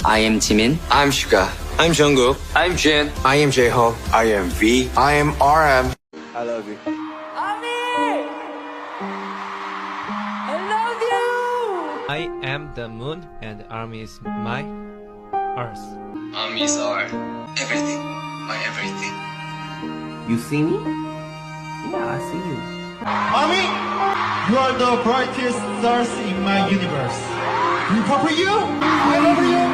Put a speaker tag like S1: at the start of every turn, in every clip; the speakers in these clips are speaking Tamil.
S1: I am Jimin.
S2: I'm Suga. I'm Jungkook.
S1: I'm Jin.
S2: I am J-Hope. I am V. I am RM. I love you.
S3: Ami! I love you!
S4: I am the moon and army is my earth.
S2: Armies are everything. My everything.
S5: You see me? Yeah, I see you.
S6: Ami, you are the brightest stars in my universe. We pop for you. I love you.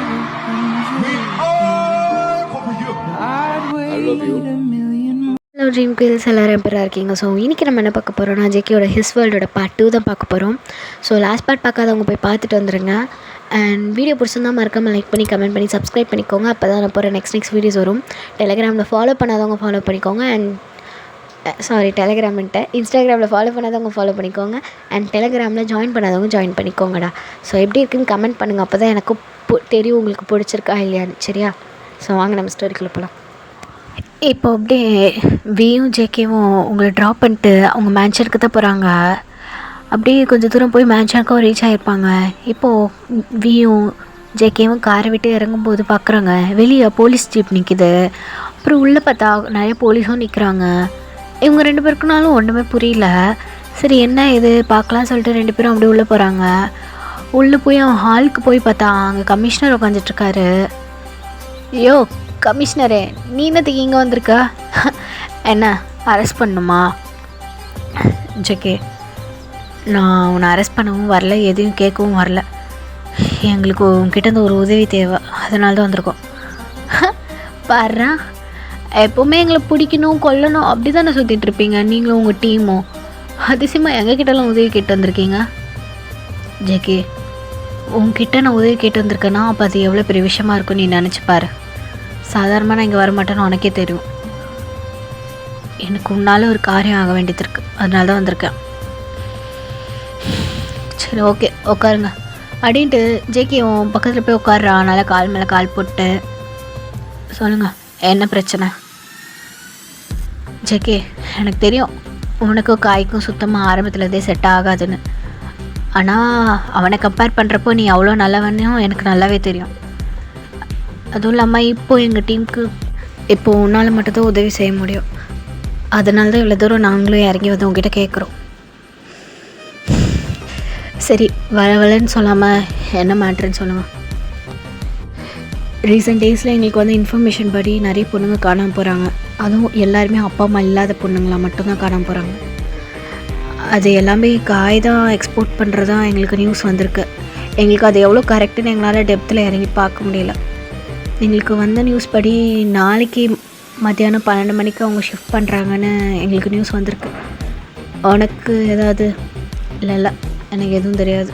S6: We all pop for you.
S2: I love you.
S7: Hello dream girls எல்லோரும் எப்படி இருக்கீங்க? ஸோ இன்றைக்கி நம்ம என்ன பார்க்க போகிறோம்னா ஜேகேயோட ஹிஸ் வேர்ல்டோட பார்ட் 2 தான் பார்க்க போகிறோம். ஸோ லாஸ்ட் பார்ட் பார்க்காதவங்க போய் பார்த்துட்டு வந்துடுங்க. அண்ட் வீடியோ பிடிச்சிருந்தா மறக்காமல் லைக் பண்ணி கமெண்ட் பண்ணி சப்ஸ்கிரைப் பண்ணிக்கோங்க. அப்போ தான் நான் போகிற நெக்ஸ்ட் வீடியோஸ் வரும். டெலிகிராமில் ஃபாலோ பண்ணாதவங்க ஃபாலோ பண்ணிக்கோங்க. அண்ட் டெலிகிராம்ன்ட்டு இன்ஸ்டாகிராமில் ஃபாலோ பண்ணாதவங்க ஃபாலோ பண்ணிக்கோங்க. அண்ட் டெலிகிராமில் ஜாயின் பண்ணாதவங்க ஜாயின் பண்ணிக்கோங்கடா. ஸோ எப்படி இருக்குன்னு கமெண்ட் பண்ணுங்கள். அப்போ தான் எனக்கும் தெரியும் உங்களுக்கு பிடிச்சிருக்கா இல்லையான்னு. சரியா? ஸோ வாங்க நம்ம ஸ்டோரிக்குள்ளே போகலாம். இப்போ அப்படியே வியும் ஜேகேவும் உங்களை ட்ராப் பண்ணிட்டு அவங்க மேன்ஷனுக்கு தான் போகிறாங்க. அப்படியே கொஞ்சம் தூரம் போய் மேன்ஷனுக்கும் ரீச் ஆகிருப்பாங்க. இப்போது வியும் ஜேகேவும் காரை விட்டு இறங்கும்போது பார்க்குறாங்க வெளியே போலீஸ் ஜீப் நிற்கிது. அப்புறம் உள்ளே பார்த்தா நிறைய போலீஸும் நிற்கிறாங்க. இவங்க 2 பேருக்குனாலும் ஒன்றுமே புரியல. சரி என்ன இது பார்க்கலாம் சொல்லிட்டு 2 பேரும் அப்படியே உள்ளே போகிறாங்க. உள்ளே போய் அவன் ஹாலுக்கு போய் பார்த்தா அங்கே கமிஷனர் உட்காந்துட்ருக்காரு. ஐயோ கமிஷனரே, நீ என்னத்துக்கு இங்கே வந்திருக்க? என்ன அரெஸ்ட் பண்ணணுமா? ஜேகே, நான் உன்னை அரெஸ்ட் பண்ணவும் வரல, எதையும் கேட்கவும் வரல. எங்களுக்கு உங்ககிட்ட ஒரு உதவி தேவை, அதனால தான் வந்திருக்கோம். பாரு, எப்போவுமே எங்களை பிடிக்கணும் கொல்லணும் அப்படி தானே சுற்றிட்டு இருப்பீங்க நீங்களும் உங்கள் டீமும். அதிசயமாக எங்ககிட்டலாம் உதவி கேட்டு வந்திருக்கீங்க. ஜேகே, உங்ககிட்ட நான் உதவி கேட்டு வந்திருக்கேன்னா அப்போ அது எவ்வளோ பெரிய விஷயமா இருக்குன்னு நீ நினச்சிப்பாரு. சாதாரணமாக நான் இங்கே வரமாட்டேன்னு உனக்கே தெரியும். எனக்கு உன்னால் ஒரு காரியம் ஆக வேண்டியது இருக்குது, அதனால தான் வந்திருக்கேன். சரி ஓகே உட்காருங்க அப்படின்ட்டு ஜேகே உன் பக்கத்தில் போய் உட்காடுறான். அதனால் கால் மேலே கால் போட்டு சொல்லுங்கள் என்ன பிரச்சனை? ஜேகே, எனக்கு தெரியும் உனக்கும் காய்க்கும் சுத்தமாக ஆரம்பத்துலேருந்தே செட் ஆகாதுன்னு. ஆனால் அவனை கம்பேர் பண்ணுறப்போ நீ அவ்வளோ நல்லவனையும் எனக்கு நல்லாவே தெரியும். அதுவும் இல்லாமல் இப்போது எங்கள் டீமுக்கு இப்போது உன்னால் மட்டும்தான் உதவி செய்ய முடியும். அதனால தான் இவ்வளோ தூரம் நாங்களும் இறங்கி வந்து உங்ககிட்ட கேட்குறோம். சரி வரன்னு சொல்லாமல் என்ன மேட்ருன்னு சொல்லுங்கள். ரீசெண்ட் டேஸில் எங்களுக்கு வந்து இன்ஃபர்மேஷன் படி நிறைய பொண்ணுங்க காணாமல் போகிறாங்க. அதுவும் எல்லாருமே அப்பா அம்மா இல்லாத பொண்ணுங்களாம் மட்டும்தான் காணாமல் போகிறாங்க. அது எல்லாமே காய் தான் எக்ஸ்போர்ட் பண்ணுறதா எங்களுக்கு நியூஸ் வந்திருக்கு. எங்களுக்கு அது எவ்வளோ கரெக்டுன்னு எங்களால் டெப்த்தில் இறங்கி பார்க்க முடியல. எங்களுக்கு வந்த நியூஸ் படி நாளைக்கு மத்தியானம் 12 மணிக்கு அவங்க ஷிஃப்ட் பண்ணுறாங்கன்னு எங்களுக்கு நியூஸ் வந்திருக்கு. உனக்கு ஏதாவது? இல்லை எனக்கு எதுவும் தெரியாது.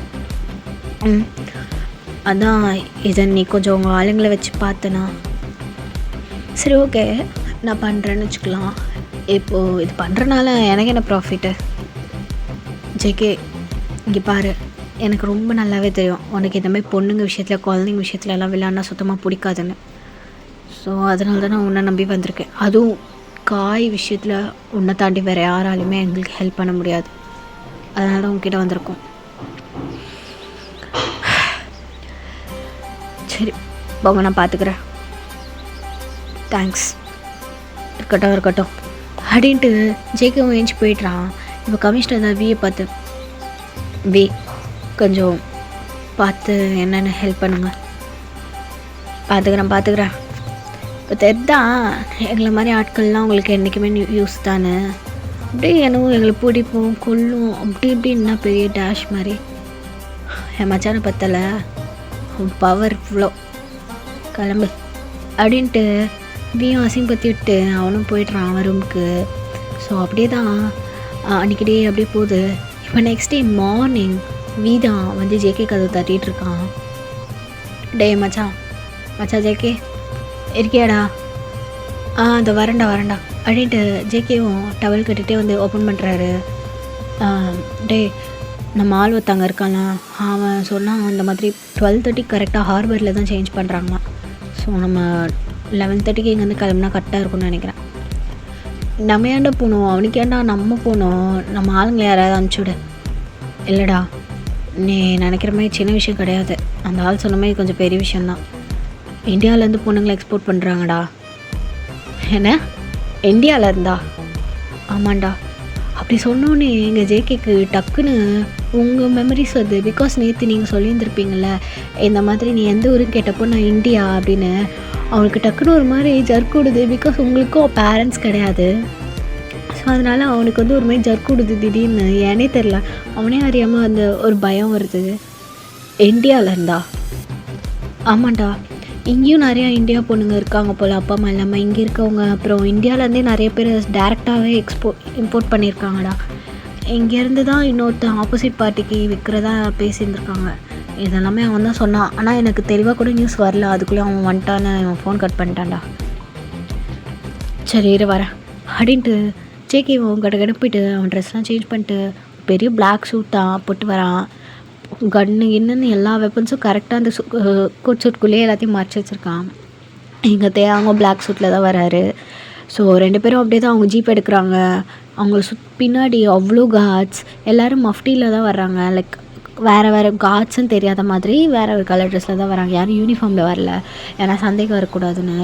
S7: அதான் இதை நீ கொஞ்சம் உங்கள் ஆளுங்களை வச்சு பார்த்தனா. சரி ஓகே நான் பண்ணுறேன்னு வச்சுக்கலாம். இப்போது இது பண்ணுறனால எனக்கு என்ன ப்ராஃபிட்டு? ஜேகே இங்கே பாரு, எனக்கு ரொம்ப நல்லாவே தெரியும் உனக்கு இந்த மாதிரி பொண்ணுங்க விஷயத்தில் குழந்தைங்க விஷயத்துல எல்லாம் விளையாடினா சுத்தமாக பிடிக்காதுன்னு. ஸோ அதனால தான் நான் உன்னை நம்பி வந்திருக்கேன். அதுவும் காய் விஷயத்தில் உன்னை தாண்டி வேறு யாராலையுமே எங்களுக்கு ஹெல்ப் பண்ண முடியாது. அதனால தான் உங்ககிட்ட வந்திருக்கோம். சரி போங்க, நான் பார்த்துக்கிறேன். தேங்க்ஸ். இருக்கட்டும் அப்படின்ட்டு ஜேகேவும் ஏஞ்சி போயிட்றான். இப்போ கமிஷனர் தான் வியை பார்த்து, வி கொஞ்சம் பார்த்து என்னென்ன ஹெல்ப் பண்ணுங்க. பார்த்துக்கிறேன். இப்போ தெரிதான் எங்களை மாதிரி ஆட்கள்லாம் உங்களுக்கு என்றைக்குமே யூஸ் தானே. அப்படியே என்னவோ எங்களை பிடிப்போம் கொல்லும் அப்படி இப்படின்னா பெரிய டேஷ் மாதிரி. என் மச்சானை பத்தலை, பவர் இவ்வளோ கிளம்பு அப்படின்ட்டு வியும் அசிங்கப்படுத்தி விட்டு அவனும் போய்ட்றான் அவன் ரூமுக்கு. ஸோ அப்படியே தான் அன்றைக்கி டே அப்படியே போகுது. இப்போ நெக்ஸ்ட் டே மார்னிங் வீதா வந்து ஜேகே கதவு தட்டிகிட்ருக்கான். டே மச்சான் ஜேகே இருக்கியாடா? அந்த வரண்டா அப்படின்ட்டு ஜேகேவும் டவல் கட்டிகிட்டே வந்து ஓப்பன் பண்ணுறாரு. டே நம்ம ஆள் ஒருத்தங்க இருக்கானா, அவன் சொன்னான் அந்த மாதிரி 12:30 கரெக்டாக ஹார்பரில் தான் சேஞ்ச் பண்ணுறாங்களாம். ஸோ நம்ம 11:30 இங்கேருந்து கிளம்புனா கரெக்டாக இருக்கும்னு நினைக்கிறேன். நம்ம ஏன்டா போகணும்? அவனுக்கு ஏன்டா நம்ம போகணும்? நம்ம ஆளுங்களை யாராவது அனுப்பிச்சுவிடு. இல்லைடா நீ நினைக்கிற மாதிரி சின்ன விஷயம் கிடையாது. அந்த ஆள் சொன்ன மாதிரி கொஞ்சம் பெரிய விஷயந்தான். இந்தியாவிலேருந்து பொண்ணுங்களை எக்ஸ்போர்ட் பண்ணுறாங்கடா. என்ன இந்தியாவில் இருந்தா? ஆமாண்டா. அப்படி சொன்னோன்னே எங்கள் ஜேகேக்கு டக்குன்னு உங்கள் மெமரிஸ் வருது. பிகாஸ் நேற்று நீங்கள் சொல்லியிருந்துருப்பீங்கள இந்த மாதிரி நீ எந்த ஊருன்னு கேட்டப்போ நான் இந்தியா அப்படின்னு. அவனுக்கு டக்குன்னு ஒரு மாதிரி ஜர்க் விடுது. பிகாஸ் உங்களுக்கும் பேரண்ட்ஸ் கிடையாது. ஸோ அதனால் அவனுக்கு வந்து ஒரு மாதிரி ஜர்க் விடுது திடீர்னு. ஏன்னே தெரில, அவனே அறியாமல் அந்த ஒரு பயம் வருது. இந்தியாவில் இருந்தா? ஆமாண்டா. இங்கேயும் நிறையா இந்தியா பொண்ணுங்க இருக்காங்க போல், அப்பா அம்மா இல்லாமல். இங்கே இருக்கவங்க அப்புறம் இந்தியாவிலேருந்தே நிறைய பேர் டேரெக்டாகவே இம்போர்ட் பண்ணியிருக்காங்கடா. இங்கேருந்து தான் இன்னொருத்தன் ஆப்போசிட் பார்ட்டிக்கு விற்கிறதா பேசியிருந்துருக்காங்க. இதெல்லாமே அவன் தான் சொன்னான். ஆனால் எனக்கு தெளிவாக கூட நியூஸ் வரல. அதுக்குள்ளே அவன் வந்துட்டான்னு அவன் ஃபோன் கட் பண்ணிட்டான்டா. சரி இரு வரேன் அப்படின்ட்டு ஜேகே அவன் கடை போயிட்டு அவன் ட்ரெஸ்லாம் சேஞ்ச் பண்ணிட்டு பெரிய பிளாக் சூட் தான் போட்டு வரான். கன்னு இன்னுன்னு எல்லா வெப்பன்ஸும் கரெக்டாக அந்த கோட் சூட்குள்ளேயே எல்லாத்தையும் மறைச்சி வச்சுருக்கான். எங்கள் அவங்க பிளாக் சூட்டில் தான் வராரு. ஸோ 2 பேரும் அப்படியே தான் அவங்க ஜீப் எடுக்கிறாங்க. அவங்க பின்னாடி அவ்வளோ கார்ட்ஸ் எல்லோரும் மஃப்டியில் தான் வர்றாங்க. லைக் வேறு கார்ட்ஸுன்னு தெரியாத மாதிரி வேறு ஒரு கலர் ட்ரெஸ்ஸில் தான் வராங்க. யாரும் யூனிஃபார்மில் வரல, ஏன்னா சந்தேகம் வரக்கூடாதுன்னு.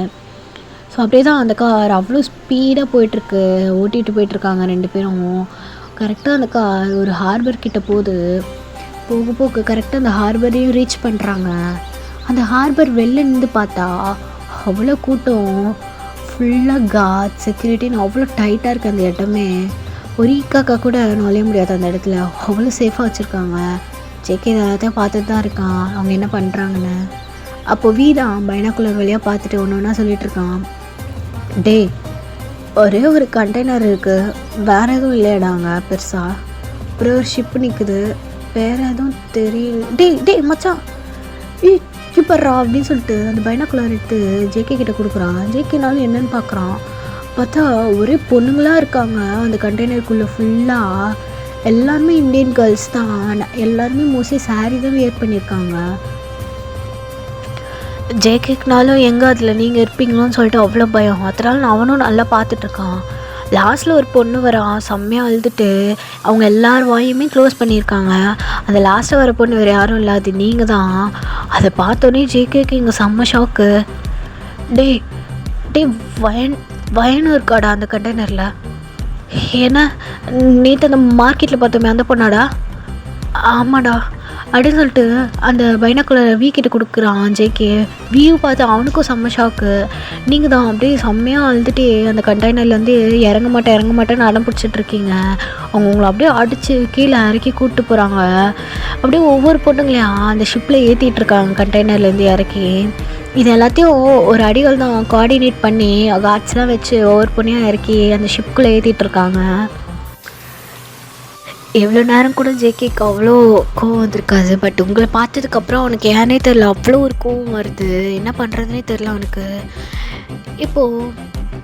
S7: ஸோ அப்படியே தான் அந்த கார் அவ்வளோ ஸ்பீடாக போயிட்டுருக்கு. ஓட்டிகிட்டு போயிட்டுருக்காங்க 2 பேரும். கரெக்டாக அந்த கார் ஒரு ஹார்பர் கிட்ட போக கரெக்டாக அந்த ஹார்பரையும் ரீச் பண்ணுறாங்க. அந்த ஹார்பர் வெளில நின்று பார்த்தா அவ்வளோ கூட்டம், ஃபுல்லாக கார்ட் செக்யூரிட்டின்னு அவ்வளோ டைட்டாக இருக்குது அந்த இடமே. ஒரு ஈக்காக்கா கூட நுழைய முடியாது அந்த இடத்துல, அவ்வளோ சேஃபாக வச்சுருக்காங்க. ஜேகே எல்லாத்தையும் பார்த்துட்டு தான் இருக்கான் அவங்க என்ன பண்ணுறாங்கன்னு. அப்போது வீதான் பைனாக்குலர் வழியாக பார்த்துட்டு ஒன்று ஒன்றா சொல்லிகிட்ருக்கான். டே ஒரே ஒரு கண்டெய்னர் இருக்குது, வேறு எதுவும் இல்லையாடாங்க பெருசாக. அப்புறம் ஒரு ஷிப்பு நிற்குது, வேறு எதுவும் தெரியல. டே மச்சான் கீப்பர்ரா அப்படின்னு சொல்லிட்டு அந்த பைனாக்குலர் எடுத்து ஜேகே கிட்ட கொடுக்குறான். ஜேகேனாலும் என்னன்னு பார்க்குறான். பார்த்தா ஒரே பொண்ணுங்களாக இருக்காங்க அந்த கண்டெய்னருக்குள்ளே ஃபுல்லாக. எல்லாருமே இந்தியன் கேர்ள்ஸ் தான். எல்லாருமே மோஸ்ட்லி சாரீ தான் வியர் பண்ணியிருக்காங்க. ஜேகேக்குனாலும் எங்கே அதில் நீங்கள் இருப்பீங்களோன்னு சொல்லிட்டு அவ்வளோ பயம். அதனால அவனும் நல்லா பார்த்துட்ருக்கான். லாஸ்ட்டில் ஒரு பொண்ணு வரான், செம்மையாக அழுதுட்டு. அவங்க எல்லார் வாயுமே க்ளோஸ் பண்ணியிருக்காங்க. அந்த லாஸ்ட்டில் வர பொண்ணு வேறு யாரும் இல்லை, அது நீங்கள் தான். அதை பார்த்தோன்னே ஜேகேக்கு இங்கே செம்ம ஷாக்கு. டே வயனும் இருக்காடா அந்த கண்டெய்னரில். ஏன்னா நேற்று அந்த மார்க்கெட்டில் பார்த்தோமே அந்த பொண்ணாடா? ஆமாடா அப்படின்னு சொல்லிட்டு அந்த பைனாக்குலர் வீ கிட்ட கொடுக்குறான் ஜேகே. வியூ பார்த்து அவனுக்கும் செம்ம ஷாக்கு. நீங்கள் தான் அப்படியே செம்மையாக அழுதுகிட்டே அந்த கண்டெய்னர்லேருந்து இறங்க மாட்டேன்னு அடம் பிடிச்சிட்ருக்கீங்க. அவங்க உங்களை அப்படியே அடித்து கீழே இறக்கி கூப்பிட்டு போகிறாங்க. அப்படியே ஒவ்வொரு பொண்ணுங்களையா அந்த ஷிப்பில் ஏற்றிட்டுருக்காங்க கண்டெய்னர்லேருந்து இறக்கி. இது எல்லாத்தையும் ஒரு அடிகள் தான் கோஆர்டினேட் பண்ணி கார்ட்ஸ்லாம் வச்சு ஒவ்வொரு பொண்ணையாக இறக்கி அந்த ஷிப்புக்குள்ளே ஏற்றிட்டுருக்காங்க. எவ்வளோ நேரம் கூட ஜேகேக்கு அவ்வளோ கோவம் வந்திருக்காது. பட் உங்களை பார்த்ததுக்கப்புறம் அவனுக்கு ஏன்னே தெரில, அவ்வளோ ஒரு கோவம் வருது. என்ன பண்ணுறதுனே தெரில அவனுக்கு. இப்போது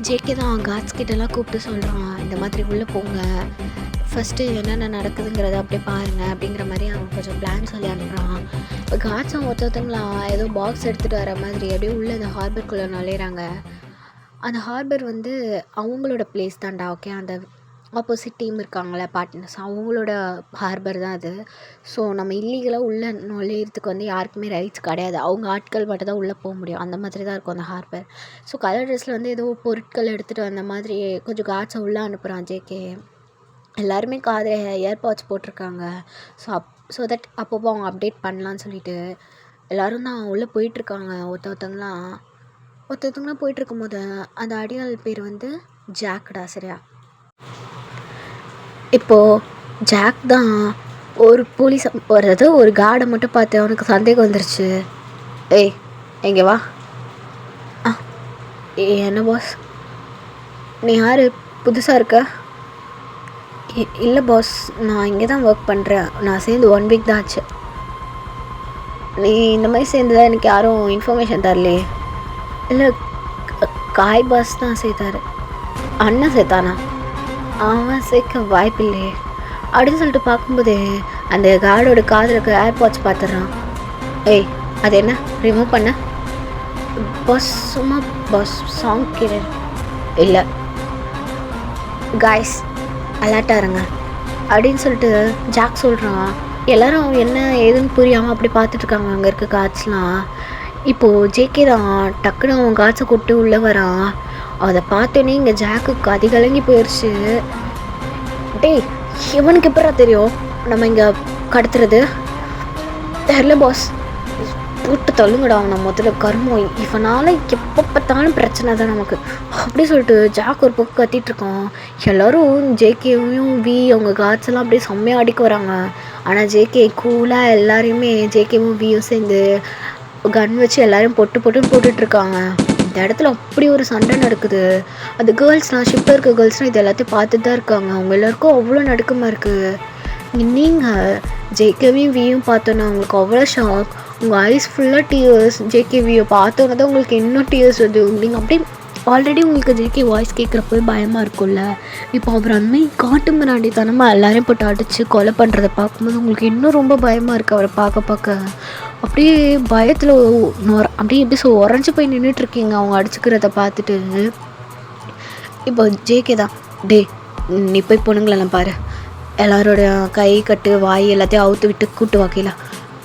S7: ஜேகே தான் கார்ட்ஸ் கிட்டலாம் கூப்பிட்டு சொல்கிறான், இந்த மாதிரி உள்ளே போங்க, ஃபஸ்ட்டு என்னென்ன நடக்குதுங்கிறத அப்படியே பாருங்கள் அப்படிங்கிற மாதிரி அவன் கொஞ்சம் பிளான் சொல்லி அனுப்புகிறான். இப்போ கார்ட்ஸும் ஒருத்தவங்களா ஏதோ பாக்ஸ் எடுத்துகிட்டு வர மாதிரி அப்படியே உள்ளே அந்த ஹார்பருக்குள்ளே நுழையிறாங்க. அந்த ஹார்பர் வந்து அவங்களோட பிளேஸ் தான்டா. ஓகே, அந்த ஆப்போசிட் டீம் இருக்காங்களே பார்ட்னர்ஸ், அவங்களோட ஹார்பர் தான் அது. ஸோ நம்ம இல்லீகலாக உள்ளே நுழையிறதுக்கு வந்து யாருக்குமே ரைட்ஸ் கிடையாது. அவங்க ஆட்கள் மட்டும் தான் உள்ளே போக முடியும். அந்த மாதிரி தான் இருக்கும் அந்த ஹார்பர். ஸோ கலர் ட்ரெஸ்ஸில் வந்து ஏதோ பொருட்கள் எடுத்துகிட்டு வந்த மாதிரி கொஞ்சம் கார்ட்ஸை உள்ளே அனுப்புகிறான் ஜேகே. எல்லாருமே காதில் இயர்பாட்ஸ் போட்டிருக்காங்க. ஸோ தட் அப்பப்போ அவங்க அப்டேட் பண்ணலான்னு சொல்லிட்டு எல்லோரும் தான் உள்ளே போயிட்டுருக்காங்க. ஒருத்தவங்களாம் போயிட்டுருக்கும் போது அந்த அடியாள் பேர் வந்து ஜாக்டா, சரியா? இப்போது ஜாக் தான் ஒரு போலீஸ் வர்றது ஒரு கார்டை மட்டும் பார்த்து அவனுக்கு சந்தேகம் வந்துருச்சு. ஏய் எங்கே வா. என்ன பாஸ், நீ யார், புதுசாக இருக்க? இல்லை பாஸ், நான் இங்கே தான் ஒர்க் பண்ணுறேன். நான் சேர்ந்து 1 வீக் தான் ஆச்சு. நீ இந்த மாதிரி சேர்ந்துதான் எனக்கு யாரும் இன்ஃபர்மேஷன் தரலையே. இல்லை காய் பாஸ் தான் சேர்த்தாரு. அண்ணன் சேர்த்தானா? அவன் சேர்க்க வாய்ப்பில்லையே அப்படின்னு சொல்லிட்டு பார்க்கும்போதே அந்த கார்டோட காதில் இருக்க ஏர்பாட்ஸ் பார்த்துட்றான். ஏய் அது என்ன ரிமூவ் பண்ண? பாஸ் சும்மா பாஸ் சாங் கேட்குறேன். இல்லை காய்ஸ் அலர்ட்டாக இருங்க அப்படின்னு சொல்லிட்டு ஜாக் சொல்கிறான். எல்லோரும் என்ன ஏதுன்னு புரியாமல் அப்படி பார்த்துட்ருக்காங்க அங்கே இருக்க கார்ட்ஸ்லாம். இப்போது ஜேகே தான் டக்குன்னு அவன் காசை கொட்டு உள்ளே வரான். அதை பார்த்தோன்னே இங்கே ஜாக்குக்கு கலங்கி போயிடுச்சு. டேய் இவனுக்கு எப்படா தெரியும் நம்ம இங்கே கடத்துறது? தெரில பாஸ், போட்டு தள்ளுங்கடா அவனை முதல்ல, கருமம் இவனால் எப்போ பார்த்தாலும் பிரச்சனை தான் நமக்கு அப்படி சொல்லிட்டு ஜாக் ஒரு பக்கம் கத்திகிட்ருக்கான். எல்லோரும் ஜேகேவையும் அவங்க காட்ஸ் எல்லாம் அப்படியே செம்மையாக அடிக்க வராங்க. ஆனால் ஜேகே கூலாக எல்லாரையுமே ஜேகேவும் வியும் சேர்ந்து கன் வச்சு எல்லோரும் பொட்டுன்னு போட்டுட்ருக்காங்க. இந்த இடத்துல அப்படி ஒரு சண்டை நடக்குது. அது கேர்ள்ஸ்லாம் ஷிப்பில் இருக்க கேர்ள்ஸ்லாம் இது எல்லாத்தையும் பார்த்துட்டு தான் இருக்காங்க. அவங்க எல்லாருக்கும் அவ்வளோ நடுக்கமாக இருக்குது. நீங்கள் ஜேகேவையும் வியும் பார்த்தோன்னா உங்களுக்கு அவ்வளோ ஷாக். உங்கள் ஐஸ் ஃபுல்லாக டியர்ஸ். ஜேகேவியை பார்த்தோன்னா தான் உங்களுக்கு இன்னும் டியர்ஸ் வருது. நீங்கள் அப்படியே ஆல்ரெடி உங்களுக்கு ஜேகே வாய்ஸ் கேட்குறப்போ பயமாக இருக்கும்ல. இப்போ அவர் அந்தமாதிரி காட்டு மிராண்டித்தனமாக எல்லாரையும் போட்டு அடித்து கொலை பண்ணுறதை பார்க்கும்போது உங்களுக்கு இன்னும் ரொம்ப பயமாக இருக்குது. அவரை பார்க்க அப்படியே பயத்தில் அப்படியே எப்படி உறைஞ்சி போய் நின்றுட்டுருக்கீங்க அவங்க அடிச்சுக்கிறத பார்த்துட்டு. இப்போ ஜேகே தான், டே நீ போய் பொண்ணுங்களெல்லாம் பாரு, எல்லாரோட கை கட்டு வாய் எல்லாத்தையும் அவுத்து விட்டு கூட்டு வாக்கில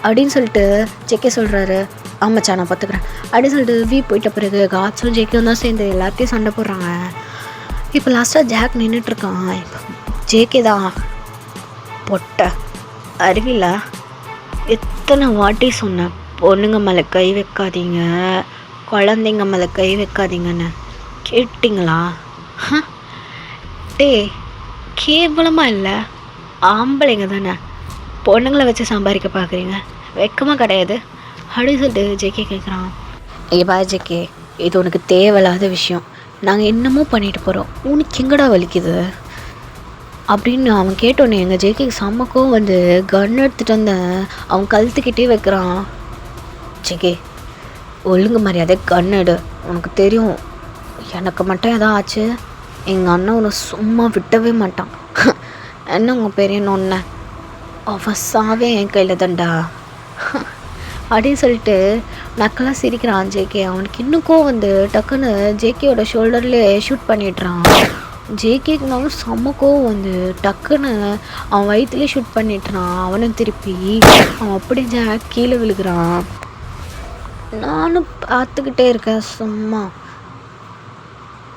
S7: அப்படின்னு சொல்லிட்டு ஜேகே சொல்கிறாரு. ஆமாச்சா நான் பார்த்துக்குறேன் அப்படின்னு சொல்லிட்டு வி போயிட்ட பிறகு காட்ஸும் ஜேகேவும் தான் சேர்ந்து எல்லாத்தையும் சண்டை போடுறாங்க. இப்போ லாஸ்ட்டாக ஜாக் நின்றுட்டுருக்கான். இப்போ ஜேகே தான், பொட்டை அறிவில்ல, எத்தனை வாட்டி சொன்னேன் பொண்ணுங்க மேலே கை வைக்காதீங்க, குழந்தைங்க மேலே கை வைக்காதீங்கன்னு, கேட்டிங்களா? டே கேவலமாக இல்லை, ஆம்பளைங்க தானே பொண்ணுங்களை வச்சு சம்பாதிக்க பார்க்குறீங்க, வெக்கமாக கிடையாது அப்படின்னு சொல்லிட்டு ஜேகே கேட்குறான். ஏப்பா ஜேகே, இது உனக்கு தேவையில்லாத விஷயம், நாங்கள் என்னமோ பண்ணிட்டு போகிறோம், உனக்கு எங்கடா வலிக்குது அப்படின்னு அவன் கேட்டோன்னே எங்கள் ஜேகே செம்மக்கும் வந்து கன் எடுத்துகிட்டு வந்தேன் அவன் கழுத்துக்கிட்டே வைக்கிறான். ஜேகே ஒழுங்கு மரியாதை கன் எடு, உனக்கு தெரியும் எனக்கு மட்டும் எதாவது ஆச்சு எங்கள் அண்ணன் உன்னை சும்மா விட்டவே மாட்டான். என்ன உங்கள் பெரிய நொன்ன, அவன் சாவே என் கையில் தான்டா அப்படின்னு சொல்லிட்டு நக்கெல்லாம் சிரிக்கிறான் ஜேகே. அவனுக்கு இன்னுக்கும் வந்து டக்குன்னு ஜேகேயோட ஷோல்டர்லேயே ஷூட் பண்ணிடுறான். ஜேகேக்குனாலும் செம்மக்கும் வந்து டக்குன்னு அவன் வயிற்றுலேயே ஷூட் பண்ணிட்டுறான். அவனும் திருப்பி அவன் அப்படியே ஜாக் கீழே விழுகிறான். நானும் பார்த்துக்கிட்டே இருக்கேன், சும்மா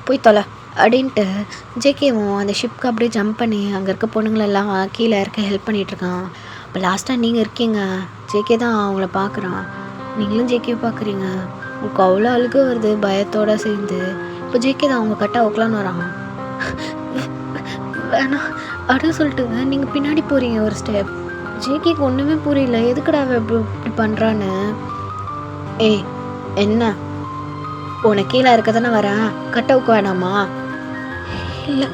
S7: போய் தொலை அப்படின்ட்டு ஜேகேவும் அந்த ஷிப்க்கு அப்படியே ஜம்ப் பண்ணி அங்கே இருக்க பொண்ணுங்களெல்லாம் கீழே இருக்க ஹெல்ப் பண்ணிகிட்ருக்கான். இப்போ லாஸ்ட்டாக நீங்கள் இருக்கீங்க, ஜேகே தான் அவங்கள பார்க்குறான், நீங்களும் ஜேகேவை பார்க்குறீங்க. உங்களுக்கு அவ்வளோ அழுக வருது பயத்தோடு சேர்ந்து. இப்போ ஜேகே தான் அவங்க கட்டா உக்கலான்னு வரான். வேணாம் அப்படின்னு சொல்லிட்டு நீங்கள் பின்னாடி போகிறீங்க ஒரு ஸ்டெப். ஜேகேக்கு ஒன்றுமே புரியல, எதுக்குடா இப்படி பண்ணுறான்னு. ஏய் என்ன உனக்கு கீழே இருக்க தானே வரேன், கட்டவுக்கு வேணாமா? இல்லை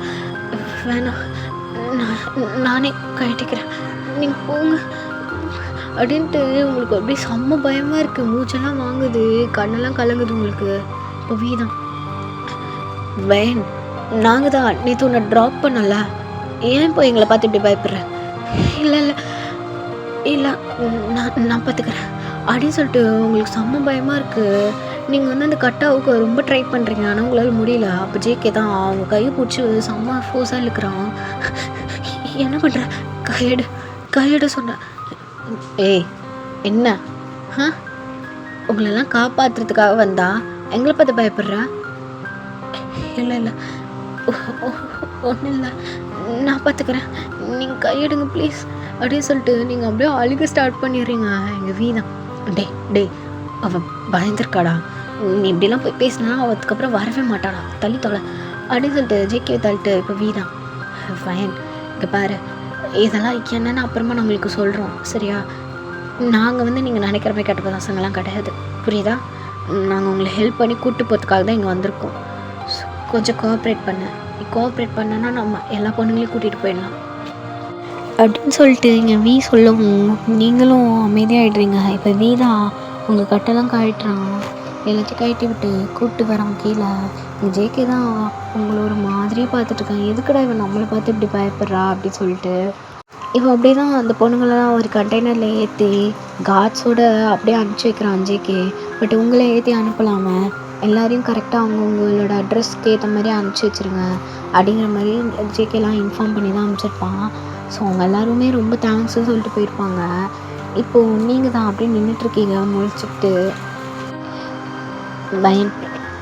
S7: வேணாம், நானே கட்டிக்கிறேன், நீங்கள் போங்க அப்படின்ட்டு உங்களுக்கு அப்படியே செம்ம பயமாக இருக்குது, மூச்செல்லாம் வாங்குது, கண்ணெல்லாம் கலங்குது உங்களுக்கு. இப்போ வீதான் வேன், நாங்கள் தான் நேற்று உன்னை ட்ராப் பண்ணல, ஏன் இப்போ எங்களை பார்த்து இப்படி பயப்படுறேன்? இல்லை இல்லை இல்லை நான் பார்த்துக்கிறேன் அப்படின்னு சொல்லிட்டு உங்களுக்கு செம்ம பயமாக இருக்குது. நீங்கள் வந்து அந்த கட்டாவுக்கு ரொம்ப ட்ரை பண்ணுறீங்க, ஆனால் உங்களால் முடியல. அப்போ ஜேகே தான் அவங்க கையை பிடிச்சி செம்ம ஃபோர்ஸாக இழுக்கிறான். என்ன பண்ணுற, கையெடு சொன்னேன். ஏய் என்ன உங்களெல்லாம் காப்பாற்றுறதுக்காக வந்தா எங்களை பார்த்து பயப்படுற? இல்லை இல்லை ஒன்றும் இல்லை, நான் பார்த்துக்கிறேன், நீங்கள் கையெடுங்க ப்ளீஸ் அப்படின்னு சொல்லிட்டு நீங்கள் அப்படியே அழுக ஸ்டார்ட் பண்ணிடுறீங்க. எங்கள் வீதான், டே அவன் பயந்துருக்காடா, நீ இப்படிலாம் போய் பேசினா அதுக்கப்புறம் வரவே மாட்டாடா, தள்ளி தொலை அப்படின்னு சொல்லிட்டு ஜேகே தள்ளிட்டு இப்போ வீதான் ஃபைன், இங்கே பாரு இதெல்லாம் என்னென்னு அப்புறமா நம்மளுக்கு சொல்கிறோம் சரியா? நாங்கள் வந்து நீங்கள் நினைக்கிற மாதிரி கெட்ட பசங்கள்லாம் கிடையாது, புரியுதா? நாங்கள் உங்களை ஹெல்ப் பண்ணி கூப்பிட்டு போகிறதுக்காக தான் இங்கே வந்திருக்கோம். கொஞ்சம் கோஆப்ரேட் பண்ண, நீ கோஆப்ரேட் பண்ணனா நம்ம எல்லா பொண்ணுங்களையும் கூட்டிகிட்டு போயிடலாம் அப்படின்னு சொல்லிட்டு இங்கே வீ சொல்லவும் நீங்களும் அமைதியாகிடுறீங்க. இப்போ வீ தான் உங்கள் கட்டெல்லாம் கழட்டுறான், எல்லாத்தையும் கழட்டி விட்டு கூப்பிட்டு வரான் கீழே. ஜேகே தான் உங்களை ஒரு மாதிரியே பார்த்துட்ருக்காங்க, எதுக்கடா இவன் நம்மளை பார்த்து இப்படி பயப்படுறா அப்படின்னு சொல்லிட்டு. இப்போ அப்படியே தான் அந்த பொண்ணுங்களெல்லாம் ஒரு கண்டெய்னரில் ஏற்றி காட்ஸோட அப்படியே அனுப்பிச்சி வைக்கிறான் ஜேகே. பட் உங்களை ஏற்றி அனுப்பலாமல் எல்லோரையும் கரெக்டாக அவங்கவுங்களோட அட்ரஸ்க்கு ஏற்ற மாதிரி அனுப்பிச்சி வச்சுருங்க அப்படிங்கிற மாதிரி ஜேகேலாம் இன்ஃபார்ம் பண்ணி தான் அனுப்பிச்சிருப்பான். ஸோ அவங்க எல்லாருமே ரொம்ப தேங்க்ஸுன்னு சொல்லிட்டு போயிருப்பாங்க. இப்போது நீங்கள் தான் அப்படியே நின்றுட்டுருக்கீங்க முழிச்சுக்கிட்டு. பையன்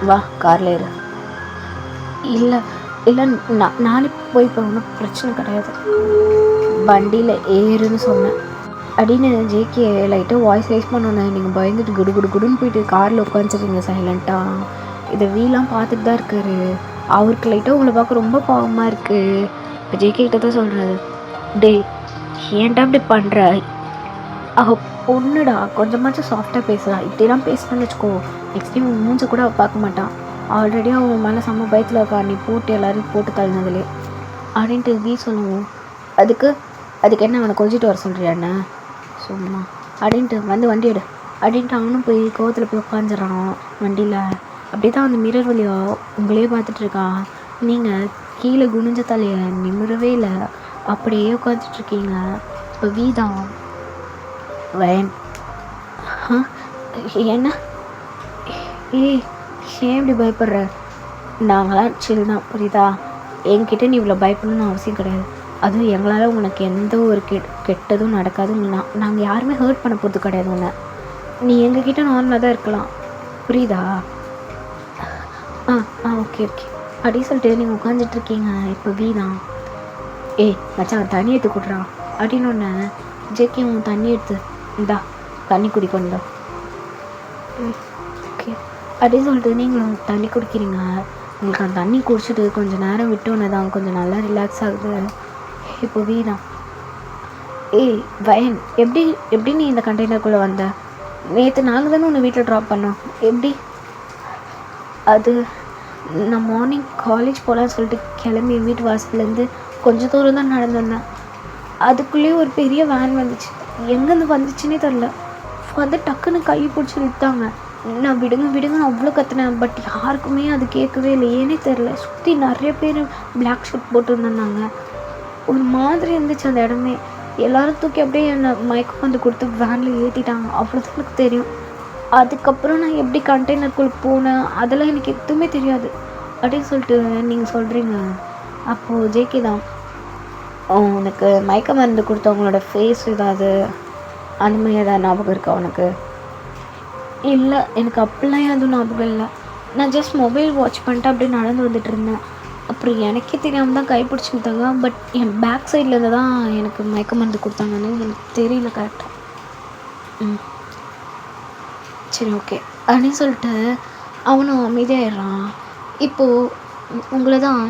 S7: வா காரில் ஏறு. இல்லை இல்லை நானே போய் ஒன்றும் பிரச்சனை கிடையாது, வண்டியில் ஏறுன்னு சொன்னேன் அப்படின்னு ஜேகே லைட்டாக வாய்ஸ் ரைஸ் பண்ணோன்னே நீங்கள் பயந்துட்டு குடு குடு குடுன்னு போயிட்டு காரில் உட்காந்துருக்கீங்க சைலண்ட்டாக. இதை வீலாம் பார்த்துட்டு தான் இருக்காரு. அவருக்கு லைட்டாக உங்களை பார்க்க ரொம்ப பாவமாக இருக்குது. இப்போ ஜேகே கிட்ட தான் சொல்கிறாரு, டே ஏன்டா இப்படி பண்ணுற, அவள் பொண்ணுடா, கொஞ்சமாச்சும் சாஃப்டாக பேசுகிறான், இப்படிலாம் பேசணும்னு வச்சுக்கோ நெக்ஸ்ட் டைம் உன் மூஞ்சை கூட அவள் பார்க்க மாட்டான். ஆல்ரெடி அவன் மேலே செம்ம பயத்தில் இருக்கா, நீ போட்டு எல்லோரும் போட்டு தள்ளினதுலே அப்படின்ட்டு வீ சொல்லுவோம். அதுக்கு என்ன அவனை கொஞ்சிட்டு வர சொல்கிறியாண்ணே சும்மா அப்படின்ட்டு வண்டி எடு அப்படின்ட்டு அவனும் போய் கோவத்தில் போய் உட்காந்துடுறான் வண்டியில். அப்படி தான் அந்த மிரர் வழியாக உங்களே பார்த்துட்ருக்கான். நீங்கள் கீழே குனிஞ்ச தலையை நிமிரவே இல்லை, அப்படியே உட்காந்துட்ருக்கீங்க. இப்போ வீ தான் வயன் என்ன ஏன் இப்படி பயப்படுற, நாங்களாம் சில் தான் புரியுதா, என்கிட்ட நீ இவ்வளோ பயப்படணும்னு அவசியம் கிடையாது. அதுவும் எங்களால் உனக்கு எந்த ஒரு கெட்டதும் நடக்காதும். நாங்கள் யாருமே ஹர்ட் பண்ண போகிறது கிடையாது உன்னை. நீ எங்ககிட்ட நார்மலாக தான் இருக்கலாம் புரியுதா. ஓகே அப்படின்னு சொல்லிட்டு நீங்கள் உட்காந்துட்ருக்கீங்க. இப்போ வீ தான் மச்சான் தண்ணி எடுத்து கொடுறான் அப்படின்னு ஒன்று ஜேகே உன் தண்ணி எடுத்து இந்தா தண்ணி குடிக்கொண்டா. ஓகே அப்படின்னு சொல்லிட்டு நீங்களும் தண்ணி குடிக்கிறீங்க. உங்களுக்கு அந்த தண்ணி குடிச்சிட்டு கொஞ்சம் நேரம் விட்டோன்னே தான் கொஞ்சம் நல்லா ரிலாக்ஸ் ஆகுது. இப்போ வீதான் வயன் எப்படி நீ இந்த கண்டெய்னருக்குள்ளே வந்த, நேற்று நாங்கள் தானே உன்னை வீட்டில் ட்ராப் பண்ணோம், எப்படி அது நான் மார்னிங் காலேஜ் போகலான்னு சொல்லிட்டு கிளம்பி வீட்டு வாசல்லேருந்து கொஞ்சம் தூரம் தான் நடந்து வந்தேன். அதுக்குள்ளேயே ஒரு பெரிய வேன் வந்துச்சு, எங்கேருந்து வந்துச்சுன்னே தெரில. வந்து டக்குன்னு கை பிடிச்சி இழுத்தாங்க. நான் விடுங்க அவ்வளோ கற்றுனேன், பட் யாருக்குமே அது கேட்கவே இல்லை, ஏன்னே தெரில. சுற்றி நிறைய பேர் பிளாக் ஷர்ட் போட்டுருந்தாங்க. ஒரு மாதிரி இருந்துச்சு அந்த இடமே. எல்லோரும் தூக்கி அப்படியே என்னை மயக்கம் வந்து கொடுத்து வேனில் ஏற்றிட்டாங்க. அவ்வளோதான் எனக்கு தெரியும். அதுக்கப்புறம் நான் எப்படி கண்டெய்னருக்குள்ளே போனேன் அதெல்லாம் எனக்கு எதுவுமே தெரியாது அப்படின்னு சொல்லிட்டு நீங்கள் சொல்கிறீங்க. அப்போது ஜேகே தான் உனக்கு மயக்க மருந்து கொடுத்தவங்களோட ஃபேஸ் ஏதாவது அந்த மாதிரி ஏதாவது ஞாபகம் இருக்கா உனக்கு? இல்லை எனக்கு அப்படிலாம் எதுவும் ஞாபகம் இல்லை. நான் ஜஸ்ட் மொபைல் வாட்ச் பண்ணிட்டு அப்படியே நடந்து வந்துட்டு இருந்தேன். அப்புறம் எனக்கே தெரியாமல் தான் கைப்பிடிச்சி கொடுத்தாங்க. பட் என் பேக் சைட்லேருந்து தான் எனக்கு மயக்க மருந்து கொடுத்தாங்கன்னு எனக்கு தெரியல கரெக்டாக. சரி ஓகே அப்படின்னு சொல்லிட்டு அவனும் அமைதியாகிடுறான். இப்போது உங்களை தான்